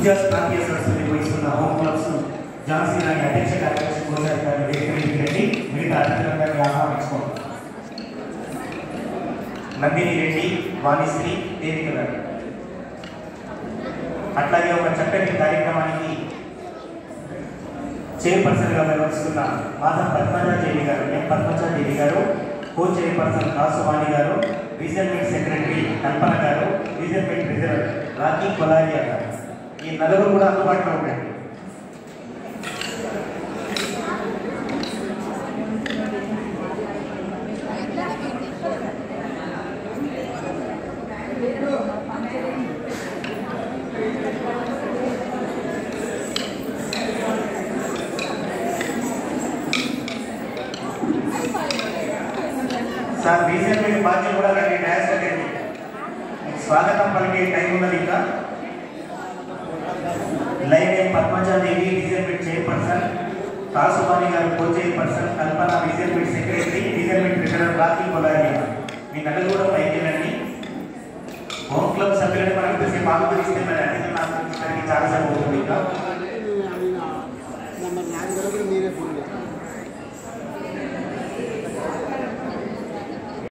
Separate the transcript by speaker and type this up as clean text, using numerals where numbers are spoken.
Speaker 1: ఉద్యోగ ప్రాంతీయ సదస్సు నిర్వహిస్తున్న హోమ్ క్లబ్స్ ఝాన్సీ రాణి అధ్యక్ష కార్యదర్శి కోసారి గారిని వేదిక రెడ్డి మిగతా అతిథులందరినీ ఆహ్వానించుకోండి. నందిని రెడ్డి, వాణిశ్రీ, దేవిక గారు. అట్లాగే ఒక చక్కటి కార్యక్రమానికి చైర్పర్సన్గా నిర్వహిస్తున్న మాధవ్ పద్మజాదేవి గారు, ఎం పద్మజాదేవి గారు, కో చైర్పర్సన్ కాసువాణి గారు, రీజనల్ సెక్రటరీ కల్పన గారు, రీజనల్ ట్రెజరర్ రాఖీ కొలారియా గారు. ఈ నలుగురు కూడా అందుబాటులో ఉండండి. సార్ రీసెంట్లీ బాధ్యత కూడా రండి, డ్యాన్స్ కట్టండి. స్వాగతం పలికే టైం ఉన్నది. ఇంకా line M Padmaja Devi regional chairperson, Kasuvani garu co chairperson, Kalpana regional secretary, regional treasurer Rakhi Kolaria. మీ నలుగురు కూడా పైకి వెళ్ళండి. హోమ్ క్లబ్ సభ్యులని మనం ఇంతసేపు ఆలోచిస్తే మరి అతిథులు నాకు చాలా సేపు అవుతుంది. ఇంకా